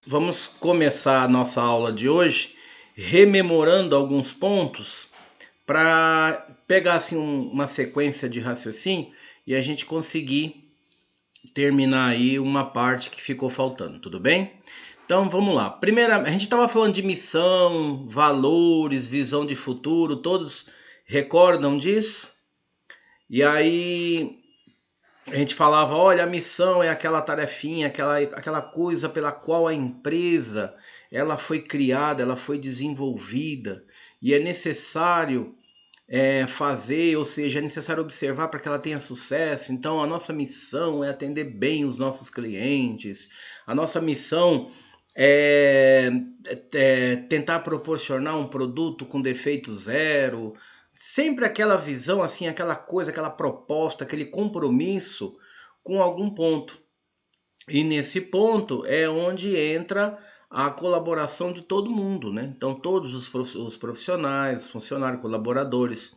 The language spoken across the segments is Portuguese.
Vamos começar a nossa aula de hoje rememorando alguns pontos para pegar assim, uma sequência de raciocínio e a gente conseguir terminar aí uma parte que ficou faltando, tudo bem? Então vamos lá. Primeira, a gente estava falando de missão, valores, visão de futuro, todos recordam disso? E aí a gente falava, olha, a missão é aquela tarefinha, aquela coisa pela qual a empresa ela foi criada, ela foi desenvolvida e é necessário fazer, ou seja, é necessário observar para que ela tenha sucesso. Então, a nossa missão é atender bem os nossos clientes, a nossa missão é tentar proporcionar um produto com defeito zero. Sempre aquela visão, assim, aquela coisa, aquela proposta, aquele compromisso com algum ponto. E nesse ponto é onde entra a colaboração de todo mundo, né? Então, todos os profissionais, funcionários, colaboradores.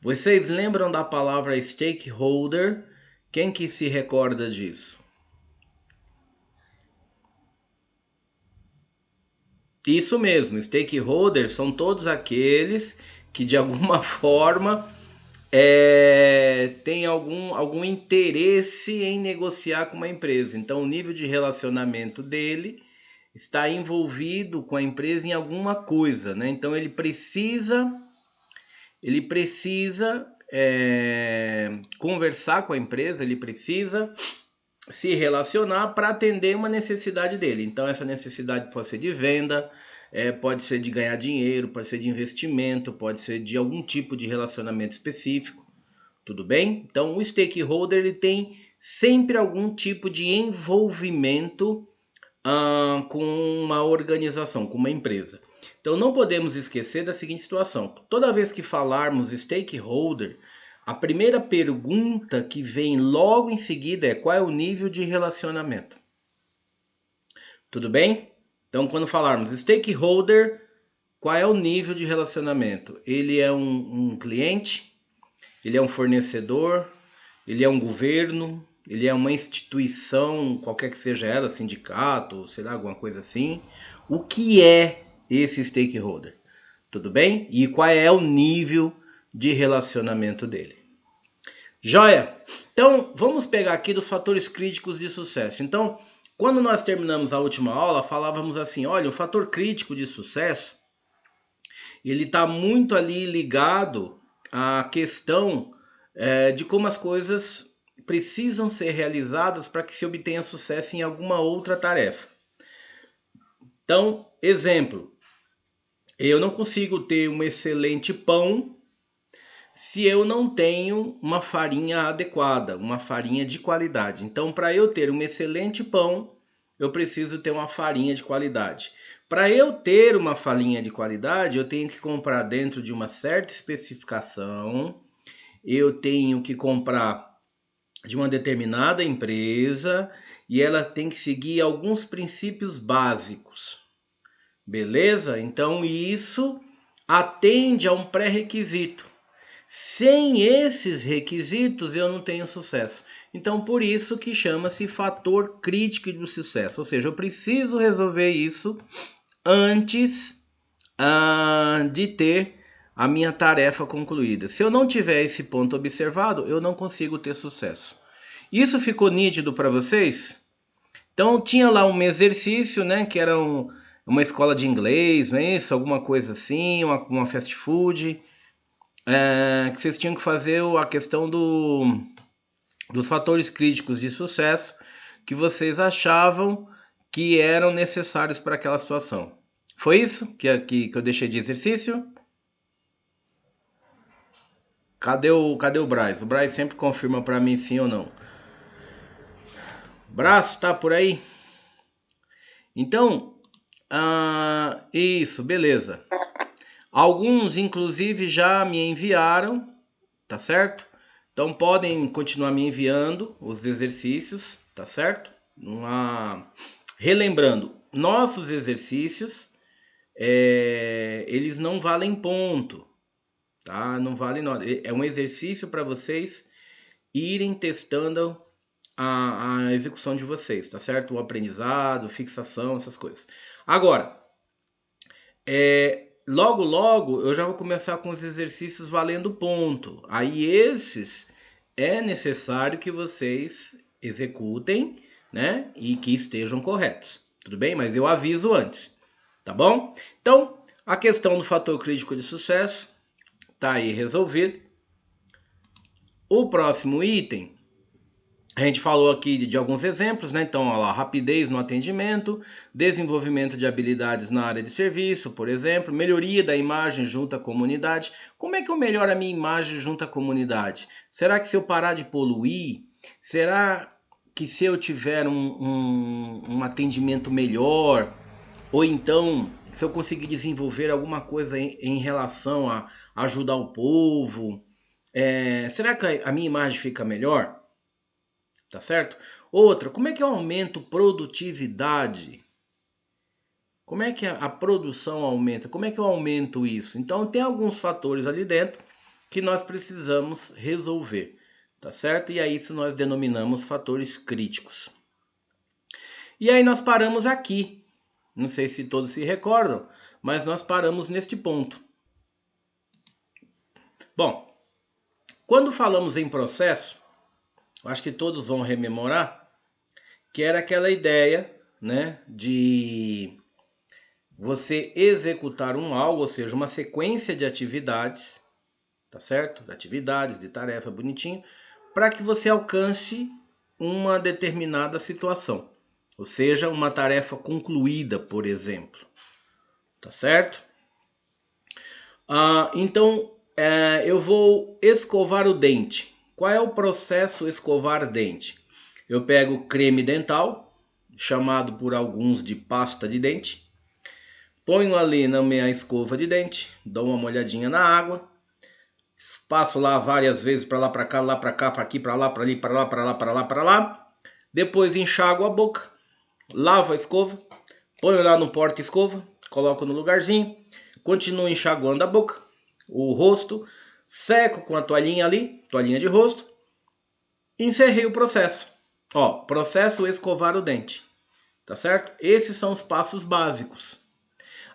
Vocês lembram da palavra stakeholder? Quem que se recorda disso? Isso mesmo, stakeholders são todos aqueles que de alguma forma tem algum interesse em negociar com uma empresa. Então, o nível de relacionamento dele está envolvido com a empresa em alguma coisa, né? Então, ele precisa conversar com a empresa, ele precisa se relacionar para atender uma necessidade dele. Então, essa necessidade pode ser de venda, pode ser de ganhar dinheiro, pode ser de investimento, pode ser de algum tipo de relacionamento específico. Tudo bem? Então, o stakeholder ele tem sempre algum tipo de envolvimento com uma organização, com uma empresa. Então, não podemos esquecer da seguinte situação: toda vez que falarmos stakeholder, a primeira pergunta que vem logo em seguida é qual é o nível de relacionamento. Tudo bem? Então, quando falarmos stakeholder, qual é o nível de relacionamento? Ele é um cliente? Ele é um fornecedor? Ele é um governo? Ele é uma instituição, qualquer que seja ela, sindicato, sei lá, alguma coisa assim. O que é esse stakeholder? Tudo bem? E qual é o nível de relacionamento dele? Joia? Então, vamos pegar aqui dos fatores críticos de sucesso. Então, quando nós terminamos a última aula, falávamos assim, olha, o fator crítico de sucesso, ele está muito ali ligado à questão de como as coisas precisam ser realizadas para que se obtenha sucesso em alguma outra tarefa. Então, exemplo, eu não consigo ter um excelente pão se eu não tenho uma farinha adequada, uma farinha de qualidade. Então, para eu ter um excelente pão, eu preciso ter uma farinha de qualidade. Para eu ter uma farinha de qualidade, eu tenho que comprar dentro de uma certa especificação, eu tenho que comprar de uma determinada empresa e ela tem que seguir alguns princípios básicos. Beleza? Então isso atende a um pré-requisito. Sem esses requisitos eu não tenho sucesso. Então por isso que chama-se fator crítico do sucesso. Ou seja, eu preciso resolver isso antes de ter a minha tarefa concluída. Se eu não tiver esse ponto observado, eu não consigo ter sucesso. Isso ficou nítido para vocês? Então tinha lá um exercício, né, que era uma escola de inglês, não é isso? Alguma coisa assim, uma fast food, que vocês tinham que fazer a questão dos fatores críticos de sucesso que vocês achavam que eram necessários para aquela situação. Foi isso que eu deixei de exercício? Cadê o Braz? O Braz sempre confirma para mim sim ou não. Braz, tá por aí? Então, isso, beleza. Alguns, inclusive, já me enviaram, tá certo? Então podem continuar me enviando os exercícios, tá certo? Relembrando, nossos exercícios, eles não valem ponto, tá? Não vale nada. É um exercício para vocês irem testando a execução de vocês, tá certo? O aprendizado, fixação, essas coisas. Agora, logo logo eu já vou começar com os exercícios valendo ponto. Aí esses é necessário que vocês executem, né? E que estejam corretos. Tudo bem? Mas eu aviso antes, tá bom? Então, a questão do fator crítico de sucesso tá aí resolvido. O próximo item, a gente falou aqui de alguns exemplos, né? Então, olha lá, rapidez no atendimento, desenvolvimento de habilidades na área de serviço, por exemplo, melhoria da imagem junto à comunidade. Como é que eu melhoro a minha imagem junto à comunidade? Será que se eu parar de poluir? Será que se eu tiver um atendimento melhor? Ou então, se eu conseguir desenvolver alguma coisa em relação a ajudar o povo? Será que a minha imagem fica melhor? Tá certo? Outra, como é que eu aumento produtividade? Como é que a produção aumenta? Como é que eu aumento isso? Então tem alguns fatores ali dentro que nós precisamos resolver, tá certo? E a isso nós denominamos fatores críticos. E aí nós paramos aqui. Não sei se todos se recordam, mas nós paramos neste ponto. Bom, quando falamos em processo, acho que todos vão rememorar que era aquela ideia, né, de você executar um algo, ou seja, uma sequência de atividades, tá certo? De atividades, de tarefa, bonitinho, para que você alcance uma determinada situação. Ou seja, uma tarefa concluída, por exemplo. Tá certo? Então, eu vou escovar o dente. Qual é o processo escovar dente? Eu pego creme dental, chamado por alguns de pasta de dente, ponho ali na minha escova de dente, dou uma molhadinha na água, passo lá várias vezes para lá, para cá, para aqui, para lá, para ali, para lá, para lá, para lá, para lá. Depois enxago a boca, lavo a escova, ponho lá no porta-escova, coloco no lugarzinho, continuo enxaguando a boca, o rosto, seco com a toalhinha ali, toalhinha de rosto, encerrei o processo. Ó, processo escovar o dente, tá certo? Esses são os passos básicos.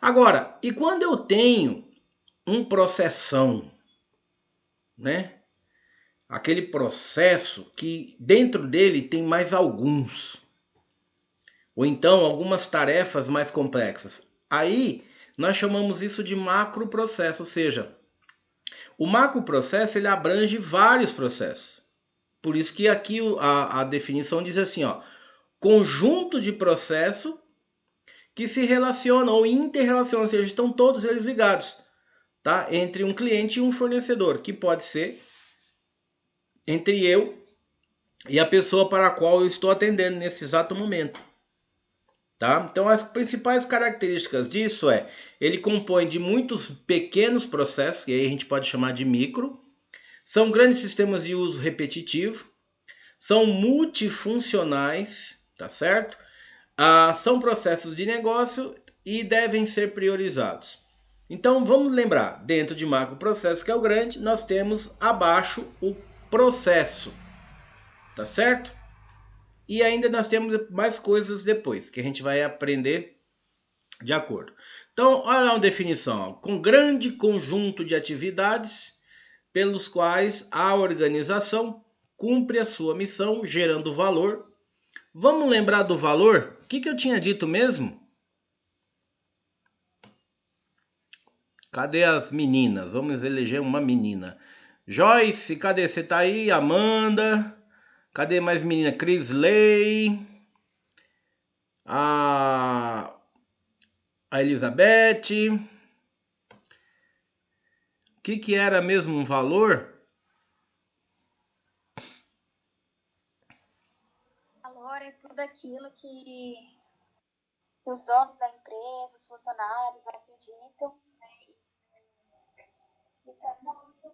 Agora, e quando eu tenho um processão, né? Aquele processo que dentro dele tem mais alguns, ou então algumas tarefas mais complexas. Aí nós chamamos isso de macroprocesso, ou seja, o macroprocesso ele abrange vários processos. Por isso que aqui a definição diz assim, ó, conjunto de processo que se relacionam ou interrelacionam, ou seja, estão todos eles ligados, tá? Entre um cliente e um fornecedor, que pode ser entre eu e a pessoa para a qual eu estou atendendo nesse exato momento. Tá? Então as principais características disso ele compõe de muitos pequenos processos, que aí a gente pode chamar de micro, são grandes sistemas de uso repetitivo, são multifuncionais, tá certo? São processos de negócio e devem ser priorizados. Então vamos lembrar, dentro de macroprocesso, que é o grande, nós temos abaixo o processo, tá certo? E ainda nós temos mais coisas depois, que a gente vai aprender de acordo. Então, olha uma definição. Com grande conjunto de atividades pelos quais a organização cumpre a sua missão, gerando valor. Vamos lembrar do valor? O que eu tinha dito mesmo? Cadê as meninas? Vamos eleger uma menina. Joyce, cadê? Você tá aí? Amanda. Cadê mais menina? Crisley. A Elizabeth. O que era mesmo um valor? Valor é tudo aquilo que os donos da empresa, os funcionários acreditam, né? E cada um seu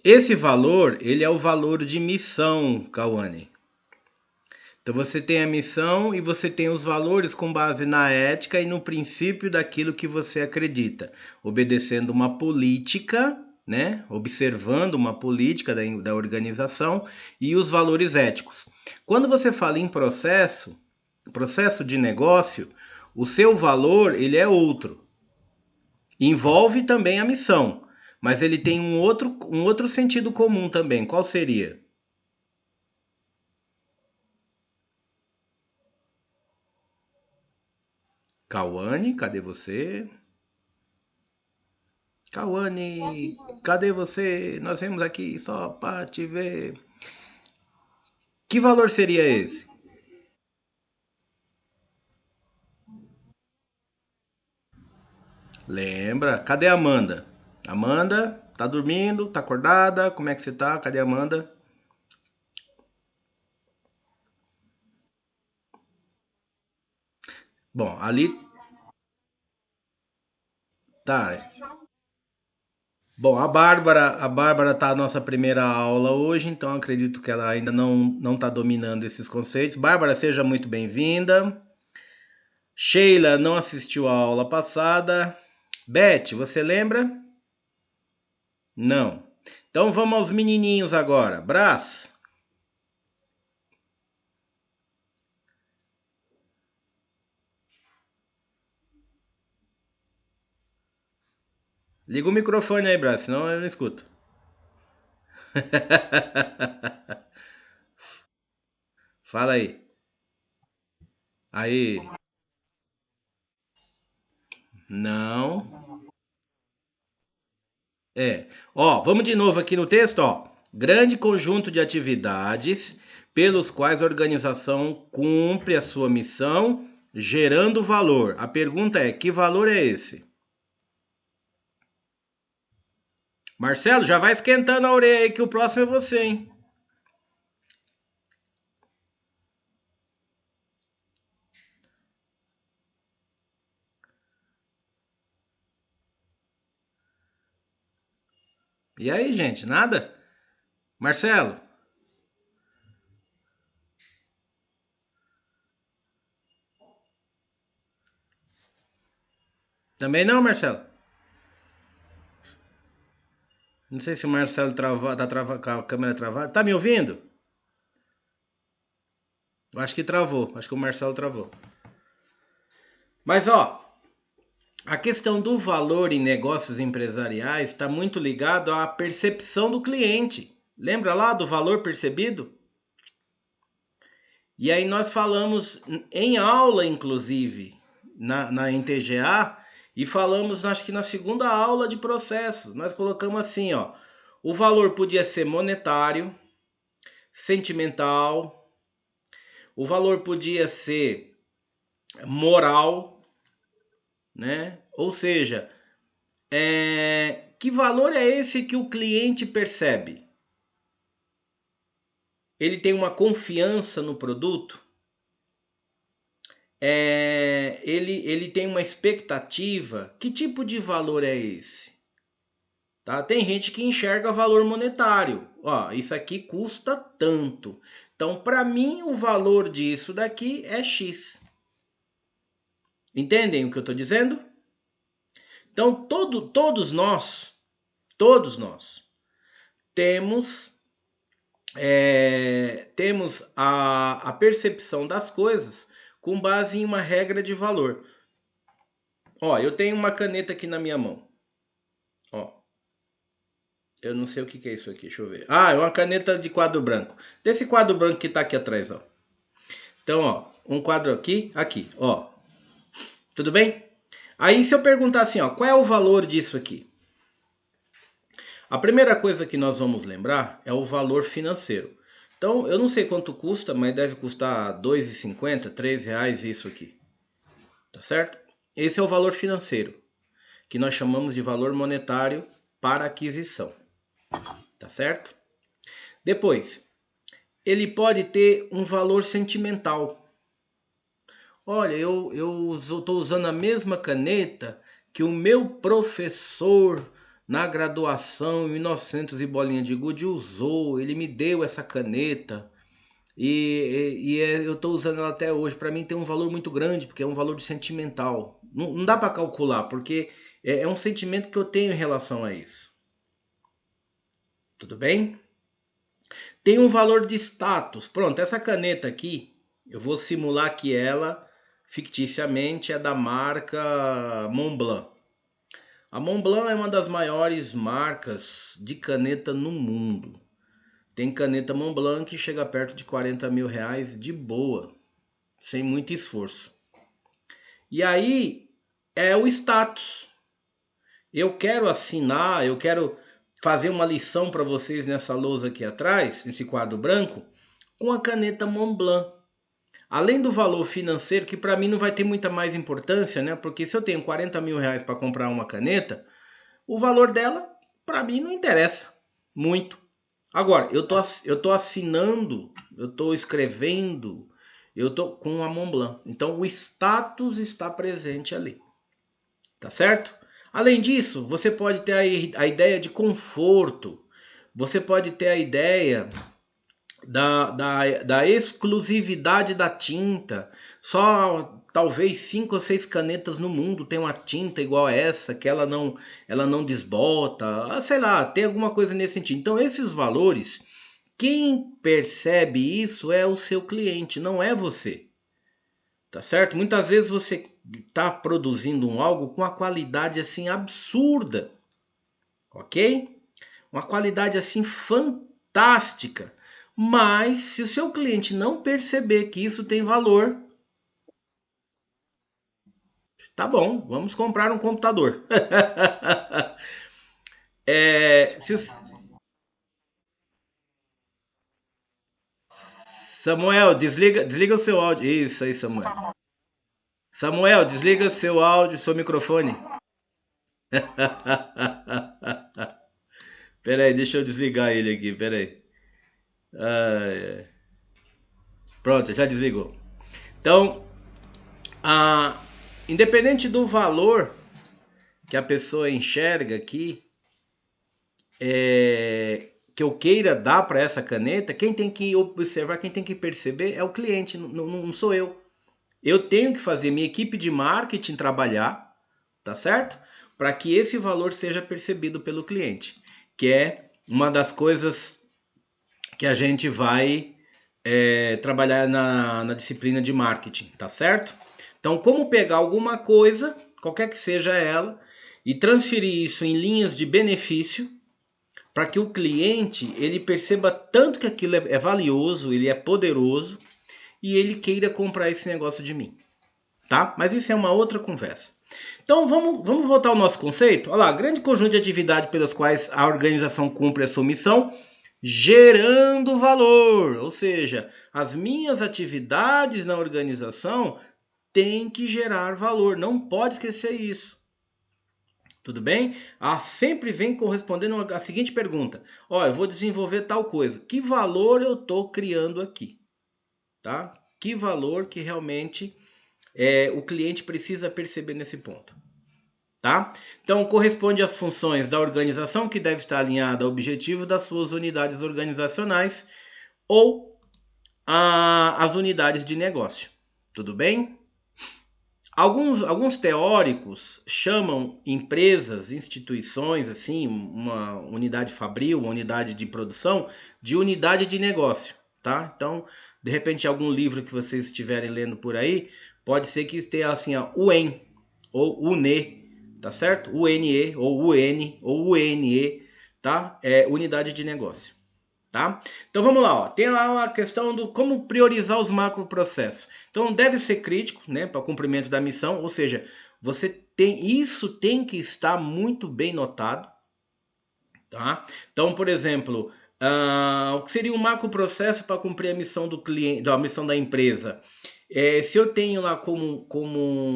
Esse valor, ele é o valor de missão, Cauane. Então você tem a missão e você tem os valores com base na ética e no princípio daquilo que você acredita, obedecendo uma política, né? Observando uma política da organização e os valores éticos. Quando você fala em processo de negócio, o seu valor ele é outro. Envolve também a missão, mas ele tem um outro sentido comum também. Qual seria? Cauane, cadê você? Cauane, cadê você? Nós vemos aqui só para te ver. Que valor seria esse? Lembra? Cadê a Amanda? Amanda, tá dormindo? Tá acordada? Como é que você tá? Cadê a Amanda? Bom, ali tá. Bom, a Bárbara tá na nossa primeira aula hoje, então acredito que ela ainda não tá dominando esses conceitos. Bárbara, seja muito bem-vinda. Sheila não assistiu a aula passada. Beth, você lembra? Não. Então vamos aos menininhos agora. Brás, liga o microfone aí, Brás, senão eu não escuto. Fala aí. Aí. Não. É. Ó, vamos de novo aqui no texto, ó. Grande conjunto de atividades pelos quais a organização cumpre a sua missão, gerando valor. A pergunta é: que valor é esse? Marcelo, já vai esquentando a orelha aí que o próximo é você, hein? E aí, gente, nada? Marcelo, também não, Marcelo? Não sei se o Marcelo com a câmera travada. Tá me ouvindo? Eu acho que travou. Acho que o Marcelo travou. Mas ó, a questão do valor em negócios empresariais está muito ligado à percepção do cliente. Lembra lá do valor percebido? E aí nós falamos em aula, inclusive, na NTGA, e falamos, acho que na segunda aula de processo, nós colocamos assim, ó, o valor podia ser monetário, sentimental, o valor podia ser moral, né? Ou seja, que valor é esse que o cliente percebe? Ele tem uma confiança no produto? Ele tem uma expectativa? Que tipo de valor é esse? Tá? Tem gente que enxerga valor monetário. Ó, isso aqui custa tanto. Então, para mim, o valor disso daqui é X. Entendem o que eu estou dizendo? Então, todos nós temos a percepção das coisas com base em uma regra de valor. Ó, eu tenho uma caneta aqui na minha mão. Ó, eu não sei o que é isso aqui, deixa eu ver. Ah, é uma caneta de quadro branco. Desse quadro branco que tá aqui atrás, ó. Então, ó, um quadro aqui, ó. Tudo bem? Aí se eu perguntar assim, ó, qual é o valor disso aqui? A primeira coisa que nós vamos lembrar é o valor financeiro. Então, eu não sei quanto custa, mas deve custar R$ 2,50, R$ 3 isso aqui. Tá certo? Esse é o valor financeiro, que nós chamamos de valor monetário para aquisição. Tá certo? Depois, ele pode ter um valor sentimental. Olha, eu estou usando a mesma caneta que o meu professor na graduação, em 1900 e bolinha de gude, usou, ele me deu essa caneta eu estou usando ela até hoje. Para mim tem um valor muito grande, porque é um valor sentimental. Não dá para calcular, porque é um sentimento que eu tenho em relação a isso. Tudo bem? Tem um valor de status. Pronto, essa caneta aqui, eu vou simular que ela, ficticiamente, é da marca Montblanc. A Montblanc é uma das maiores marcas de caneta no mundo. Tem caneta Montblanc que chega perto de 40 mil reais de boa, sem muito esforço. E aí é o status. Eu quero assinar, eu quero fazer uma lição para vocês nessa lousa aqui atrás, nesse quadro branco, com a caneta Montblanc. Além do valor financeiro, que para mim não vai ter muita mais importância, né? Porque se eu tenho 40 mil reais para comprar uma caneta, o valor dela, para mim, não interessa muito. Agora, eu tô assinando, eu tô escrevendo, eu tô com a Montblanc. Então, o status está presente ali. Tá certo? Além disso, você pode ter a ideia de conforto. Você pode ter a ideia da exclusividade da tinta. Só talvez 5 ou 6 canetas no mundo tem uma tinta igual a essa, que ela não desbota, sei lá, tem alguma coisa nesse sentido. Então esses valores, quem percebe isso é o seu cliente, não é você. Tá certo? Muitas vezes você está produzindo algo com uma qualidade assim absurda, ok? Uma qualidade assim fantástica. Mas se o seu cliente não perceber que isso tem valor, tá bom, vamos comprar um computador. Se o... Samuel, desliga o seu áudio. Isso aí, Samuel. Samuel, desliga seu áudio, seu microfone. Pera aí, deixa eu desligar ele aqui, pera aí. Pronto, já desligou. Então, a, independente do valor que a pessoa enxerga aqui, que eu queira dar para essa caneta, quem tem que observar, quem tem que perceber é o cliente, não sou eu. Eu tenho que fazer minha equipe de marketing trabalhar, tá certo? Para que esse valor seja percebido pelo cliente, que é uma das coisas que a gente vai trabalhar na disciplina de marketing, tá certo? Então, como pegar alguma coisa, qualquer que seja ela, e transferir isso em linhas de benefício, para que o cliente ele perceba tanto que aquilo é valioso, ele é poderoso, e ele queira comprar esse negócio de mim, tá? Mas isso é uma outra conversa. Então vamos voltar ao nosso conceito? Olha lá, grande conjunto de atividades pelas quais a organização cumpre a sua missão, gerando valor. Ou seja, as minhas atividades na organização têm que gerar valor. Não pode esquecer isso. Tudo bem? Sempre vem correspondendo a seguinte pergunta. Ó, eu vou desenvolver tal coisa. Que valor eu estou criando aqui? Tá? Que valor que realmente o cliente precisa perceber nesse ponto. Tá? Então, corresponde às funções da organização que deve estar alinhada ao objetivo das suas unidades organizacionais ou às unidades de negócio. Tudo bem? Alguns teóricos chamam empresas, instituições, assim, uma unidade fabril, uma unidade de produção, de unidade de negócio, tá? Então, de repente, algum livro que vocês estiverem lendo por aí, pode ser que esteja assim, ó, UEM, ou UNE, tá certo? UNE, ou UN, ou UNE, tá? É unidade de negócio. Tá? Então vamos lá, ó. Tem lá uma questão do como priorizar os macroprocessos. Então deve ser crítico, né, para o cumprimento da missão, ou seja, isso tem que estar muito bem notado, tá? Então, por exemplo, o que seria um macroprocesso para cumprir a missão do cliente, a missão da empresa? Se eu tenho lá como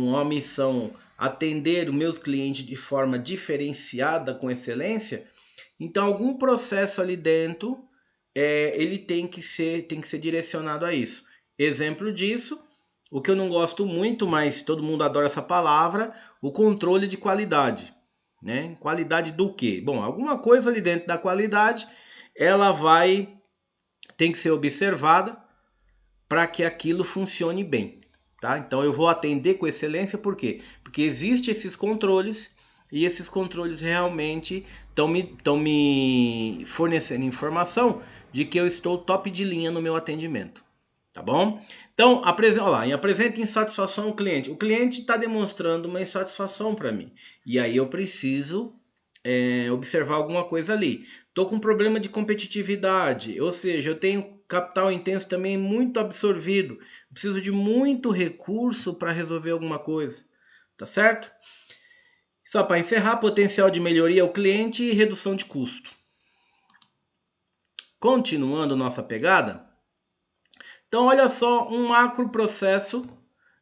uma missão atender os meus clientes de forma diferenciada, com excelência, então algum processo ali dentro ele tem que ser direcionado a isso. Exemplo disso, o que eu não gosto muito, mas todo mundo adora essa palavra, o controle de qualidade. né? Qualidade do quê? Bom, alguma coisa ali dentro da qualidade, tem que ser observada para que aquilo funcione bem, tá? Então eu vou atender com excelência, por quê? Porque existem esses controles e esses controles realmente estão me fornecendo informação de que eu estou top de linha no meu atendimento, tá bom? Então, apresenta insatisfação ao cliente. O cliente está demonstrando uma insatisfação para mim e aí eu preciso observar alguma coisa ali. Estou com problema de competitividade, ou seja, eu tenho capital intenso também muito absorvido. Preciso de muito recurso para resolver alguma coisa, tá certo? Só para encerrar, potencial de melhoria ao cliente e redução de custo. Continuando nossa pegada, então olha só um macro processo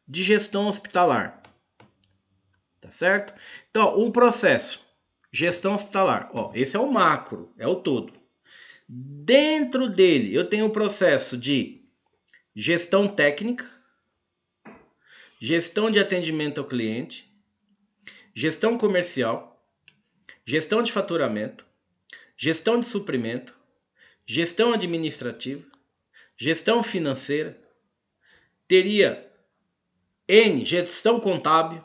de gestão hospitalar, tá certo? Então, um processo, gestão hospitalar, ó, esse é o macro, é o todo. Dentro dele, eu tenho o processo de gestão técnica, gestão de atendimento ao cliente, gestão comercial, gestão de faturamento, gestão de suprimento, gestão administrativa, gestão financeira, teria gestão contábil,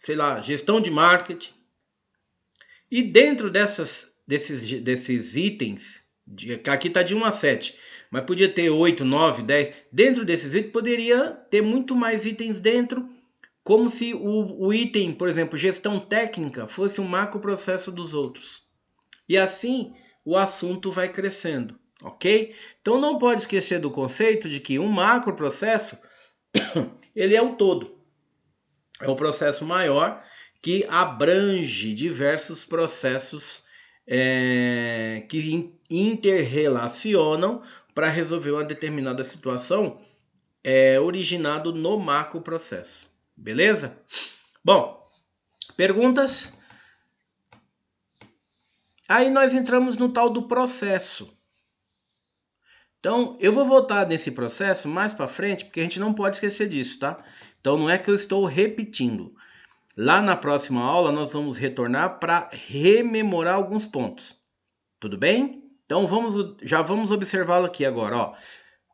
sei lá, gestão de marketing. E dentro desses itens, aqui está de 1 a 7, mas podia ter 8, 9, 10. Dentro desses itens poderia ter muito mais itens dentro, como se o item, por exemplo, gestão técnica, fosse um macro processo dos outros. E assim o assunto vai crescendo, ok? Então não pode esquecer do conceito de que um macro processo, ele é o todo. É um processo maior que abrange diversos processos que interrelacionam para resolver uma determinada situação originado no macro processo. Beleza? Bom, perguntas? Aí nós entramos no tal do processo. Então, eu vou voltar nesse processo mais para frente, porque a gente não pode esquecer disso, tá? Então, não é que eu estou repetindo. Lá na próxima aula, nós vamos retornar para rememorar alguns pontos. Tudo bem? Então, já vamos observá-lo aqui agora. Ó. O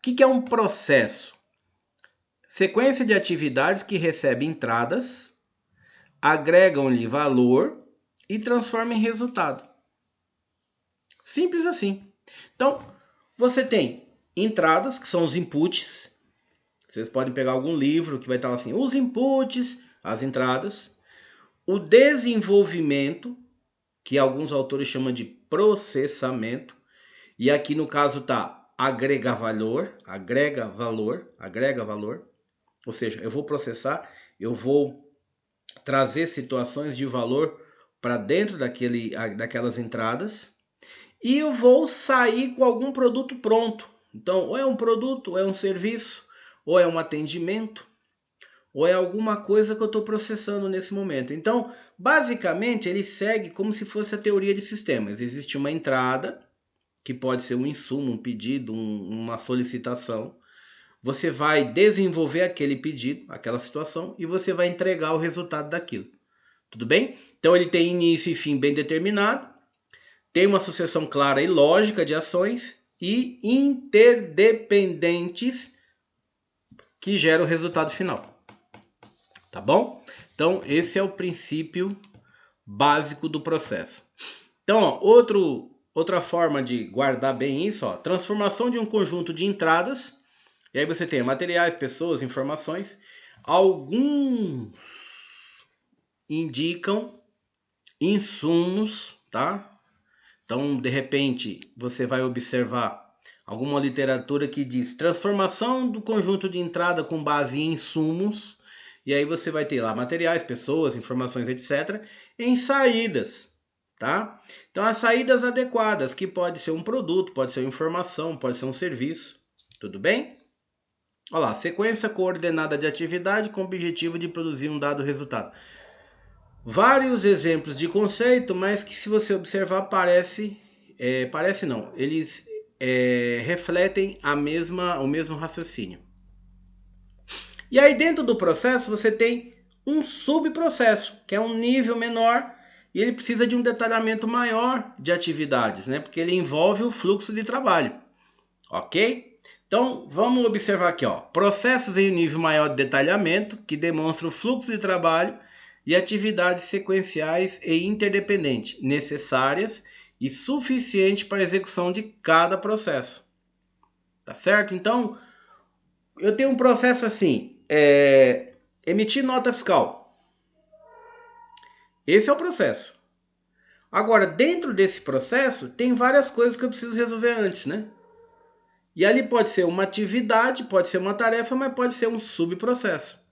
que é um processo? Sequência de atividades que recebem entradas, agregam-lhe valor e transformam em resultado. Simples assim. Então, você tem entradas, que são os inputs. Vocês podem pegar algum livro que vai estar assim, os inputs, as entradas. O desenvolvimento, que alguns autores chamam de processamento. E aqui no caso está agrega valor. Ou seja, eu vou processar, eu vou trazer situações de valor para dentro daquelas entradas. E eu vou sair com algum produto pronto. Então, ou é um produto, ou é um serviço, ou é um atendimento, ou é alguma coisa que eu estou processando nesse momento. Então, basicamente, ele segue como se fosse a teoria de sistemas. Existe uma entrada, que pode ser um insumo, um pedido, uma solicitação. Você vai desenvolver aquele pedido, aquela situação, e você vai entregar o resultado daquilo. Tudo bem? Então, ele tem início e fim bem determinado. Tem uma sucessão clara e lógica de ações e interdependentes que geram o resultado final. Tá bom? Então, esse é o princípio básico do processo. Então, ó, outra forma de guardar bem isso, ó, transformação de um conjunto de entradas. E aí você tem materiais, pessoas, informações. Alguns indicam insumos, tá? Então, de repente, você vai observar alguma literatura que diz transformação do conjunto de entrada com base em insumos. E aí você vai ter lá materiais, pessoas, informações, etc. em saídas, tá? Então, as saídas adequadas, que pode ser um produto, pode ser uma informação, pode ser um serviço. Tudo bem? Olha lá, sequência coordenada de atividade com o objetivo de produzir um dado resultado. Vários exemplos de conceito, mas que se você observar parece não, eles refletem o mesmo raciocínio. E aí dentro do processo você tem um subprocesso, que é um nível menor, e ele precisa de um detalhamento maior de atividades, né? Porque ele envolve o fluxo de trabalho, ok? Então, vamos observar aqui, ó, processos em nível maior de detalhamento, que demonstram o fluxo de trabalho e atividades sequenciais e interdependentes, necessárias e suficientes para a execução de cada processo. Tá certo? Então, eu tenho um processo assim, emitir nota fiscal. Esse é o processo. Agora, dentro desse processo, tem várias coisas que eu preciso resolver antes, né? E ali pode ser uma atividade, pode ser uma tarefa, mas pode ser um subprocesso.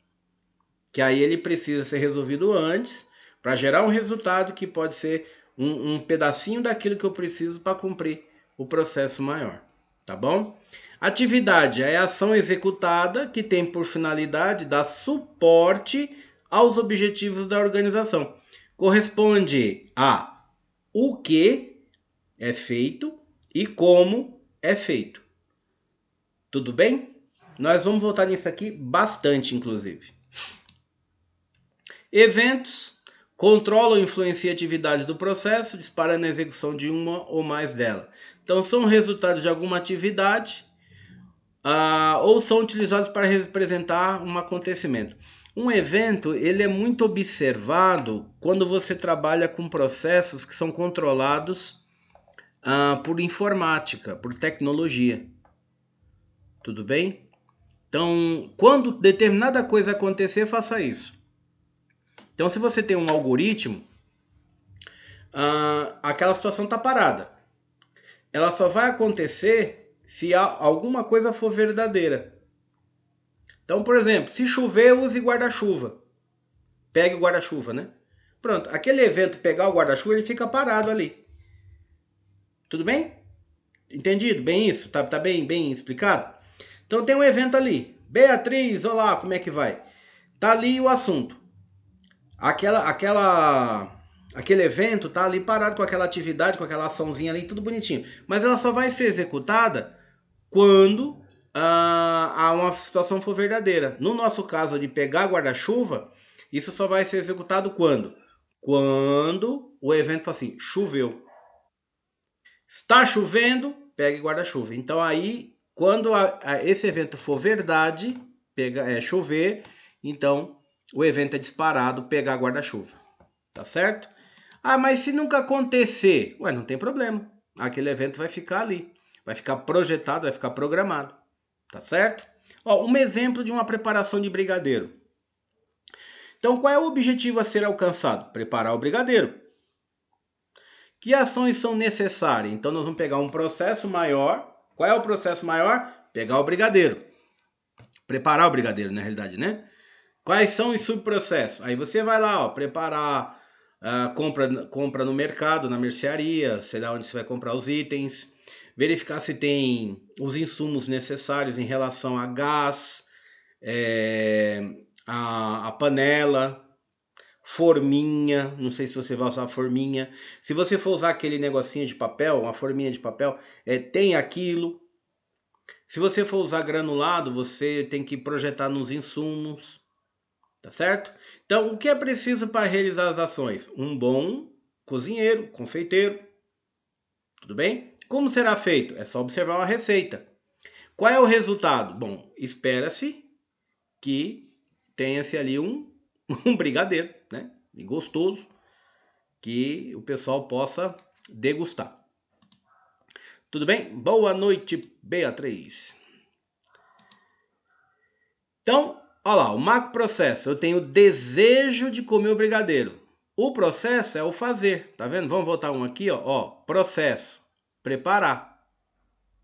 Que aí ele precisa ser resolvido antes, para gerar um resultado que pode ser um pedacinho daquilo que eu preciso para cumprir o processo maior. Tá bom? Atividade é a ação executada que tem por finalidade dar suporte aos objetivos da organização. Corresponde a o que é feito e como é feito. Tudo bem? Nós vamos voltar nisso aqui bastante, inclusive. Eventos controlam ou influenciam a atividade do processo, disparando a execução de uma ou mais dela. Então, são resultados de alguma atividade ou são utilizados para representar um acontecimento. Um evento ele é muito observado quando você trabalha com processos que são controlados por informática, por tecnologia. Tudo bem? Então, quando determinada coisa acontecer, faça isso. Então, se você tem um algoritmo, aquela situação está parada. Ela só vai acontecer se alguma coisa for verdadeira. Então, por exemplo, se chover, use guarda-chuva. Pegue o guarda-chuva, né? Pronto, aquele evento pegar o guarda-chuva, ele fica parado ali. Tudo bem? Entendido? Bem isso? Tá bem explicado? Então tem um evento ali. Beatriz, olha lá como é que vai. Tá ali o assunto. Aquele evento tá ali parado com aquela atividade, com aquela açãozinha ali, tudo bonitinho. Mas ela só vai ser executada quando uma situação for verdadeira. No nosso caso de pegar guarda-chuva, isso só vai ser executado quando? Quando o evento fala assim, choveu. Está chovendo, pegue guarda-chuva. Então aí, quando esse evento for verdade, chover, então o evento é disparado, pegar guarda-chuva. Tá certo? Mas se nunca acontecer, não tem problema. Aquele evento vai ficar ali. Vai ficar projetado, vai ficar programado. Tá certo? Um exemplo de uma preparação de brigadeiro. Então, qual é o objetivo a ser alcançado? Preparar o brigadeiro. Que ações são necessárias? Então, nós vamos pegar um processo maior. Qual é o processo maior? Pegar o brigadeiro. Preparar o brigadeiro, na realidade, né? Quais são os subprocessos? Aí você vai lá, preparar, compra no mercado, na mercearia, sei lá onde você vai comprar os itens, verificar se tem os insumos necessários em relação a gás, a panela, forminha, não sei se você vai usar forminha. Se você for usar aquele negocinho de papel, uma forminha de papel, tem aquilo. Se você for usar granulado, você tem que projetar nos insumos. Tá certo? Então, o que é preciso para realizar as ações? Um bom cozinheiro, confeiteiro. Tudo bem? Como será feito? É só observar uma receita. Qual é o resultado? Bom, espera-se que tenha-se ali um brigadeiro, né? E gostoso, que o pessoal possa degustar. Tudo bem? Boa noite, Beatriz. Então, olha lá, o macro processo. Eu tenho desejo de comer o brigadeiro. O processo é o fazer, tá vendo? Vamos voltar um aqui, ó. Processo, preparar,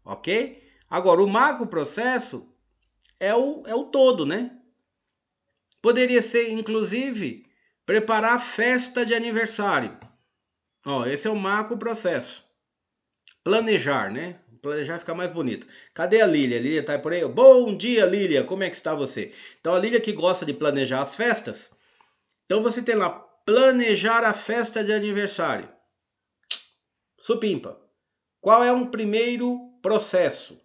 ok? Agora, o macro processo é o todo, né? Poderia ser, inclusive, preparar a festa de aniversário. Esse é o macro processo. Planejar, né? Planejar fica mais bonito. Cadê a Lília? A Lília tá por aí? Bom dia, Lília. Como é que está você? Então, a Lília que gosta de planejar as festas. Então, você tem lá, planejar a festa de aniversário. Supimpa. Qual é um primeiro processo?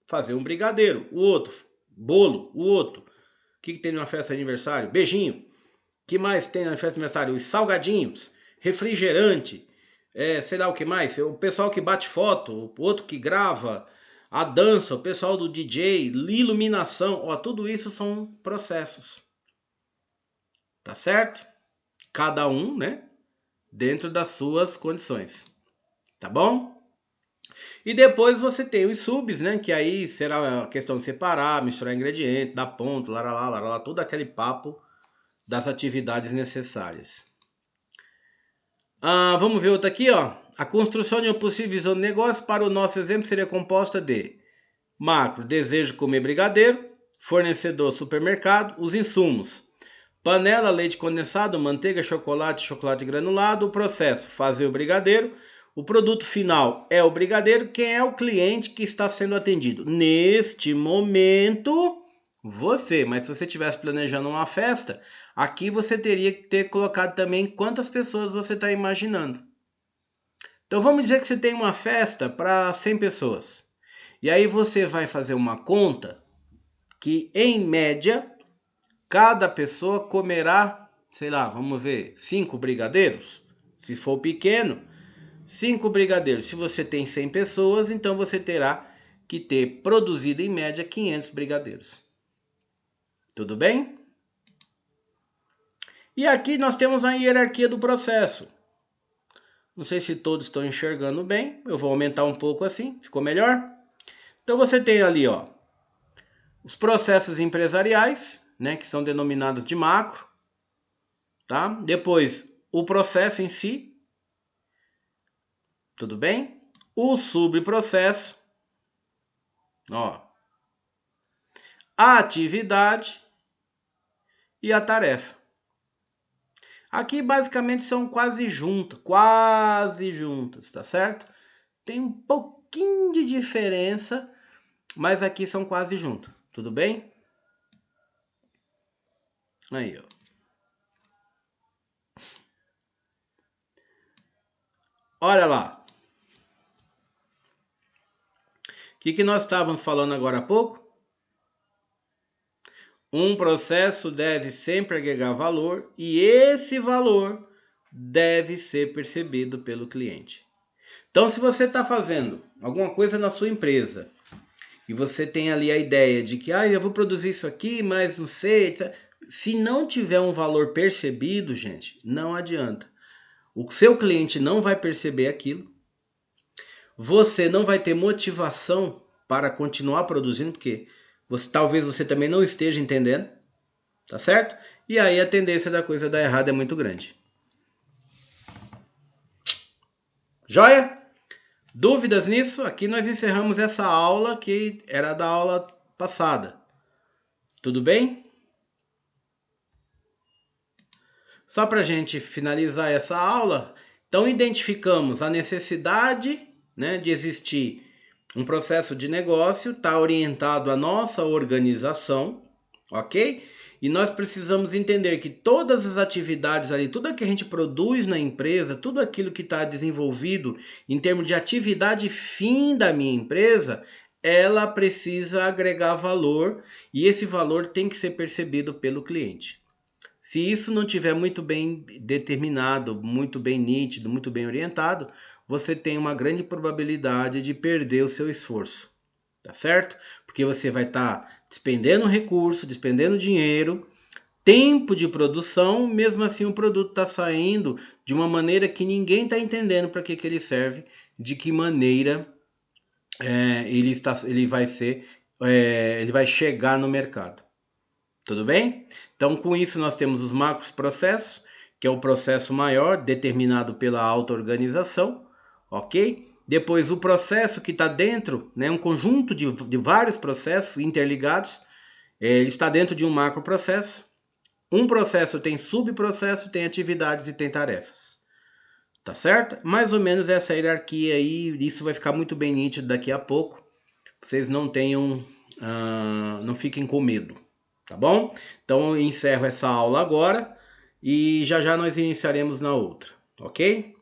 Fazer um brigadeiro. O outro, bolo. O outro. O que tem numa festa de aniversário? Beijinho. O que mais tem na festa de aniversário? Os salgadinhos. refrigerante, sei lá o que mais, o pessoal que bate foto, o outro que grava, a dança, o pessoal do DJ, iluminação, ó, tudo isso são processos, tá certo? Cada um, né, dentro das suas condições, tá bom? E depois você tem os subs, né, que aí será a questão de separar, misturar ingredientes, dar ponto, laralá, todo aquele papo das atividades necessárias. Vamos ver outra aqui, ó. A construção de uma possível visão de negócio para o nosso exemplo seria composta de macro, desejo de comer brigadeiro, fornecedor, supermercado, os insumos, panela, leite condensado, manteiga, chocolate granulado, o processo, fazer o brigadeiro, o produto final é o brigadeiro, quem é o cliente que está sendo atendido? Neste momento, você, mas se você estivesse planejando uma festa, aqui você teria que ter colocado também quantas pessoas você está imaginando. Então vamos dizer que você tem uma festa para 100 pessoas. E aí você vai fazer uma conta que, em média, cada pessoa comerá, sei lá, vamos ver, 5 brigadeiros. Se for pequeno, 5 brigadeiros. Se você tem 100 pessoas, então você terá que ter produzido, em média, 500 brigadeiros. Tudo bem? E aqui nós temos a hierarquia do processo. Não sei se todos estão enxergando bem. Eu vou aumentar um pouco assim. Ficou melhor? Então você tem ali, ó, os processos empresariais, né, que são denominados de macro, tá? Depois, o processo em si, tudo bem? O subprocesso, ó, a atividade e a tarefa. Aqui basicamente são quase juntas, tá certo? Tem um pouquinho de diferença, mas aqui são quase juntas, tudo bem? Aí, ó. Olha lá. O que nós estávamos falando agora há pouco? Um processo deve sempre agregar valor e esse valor deve ser percebido pelo cliente. Então, se você está fazendo alguma coisa na sua empresa e você tem ali a ideia de que eu vou produzir isso aqui, mas não sei, etc. Se não tiver um valor percebido, gente, não adianta. O seu cliente não vai perceber aquilo. Você não vai ter motivação para continuar produzindo, porque talvez você também não esteja entendendo, tá certo? E aí a tendência da coisa dar errado é muito grande. Joia? Dúvidas nisso? Aqui nós encerramos essa aula que era da aula passada. Tudo bem? Só para a gente finalizar essa aula, então identificamos a necessidade, né, de existir um processo de negócio, está orientado à nossa organização, ok? E nós precisamos entender que todas as atividades ali, tudo que a gente produz na empresa, tudo aquilo que está desenvolvido em termos de atividade fim da minha empresa, ela precisa agregar valor e esse valor tem que ser percebido pelo cliente. Se isso não tiver muito bem determinado, muito bem nítido, muito bem orientado, você tem uma grande probabilidade de perder o seu esforço, tá certo? Porque você vai estar despendendo recurso, despendendo dinheiro, tempo de produção, mesmo assim o produto está saindo de uma maneira que ninguém está entendendo para que ele serve, de que maneira ele vai chegar no mercado. Tudo bem? Então, com isso, nós temos os macros processos, que é o processo maior, determinado pela auto-organização, ok? Depois, o processo que está dentro, né, um conjunto de vários processos interligados, ele está dentro de um macro processo. Um processo tem subprocesso, tem atividades e tem tarefas. Tá certo? Mais ou menos essa hierarquia aí, isso vai ficar muito bem nítido daqui a pouco. Vocês não fiquem com medo. Tá bom? Então eu encerro essa aula agora e já nós iniciaremos na outra, ok?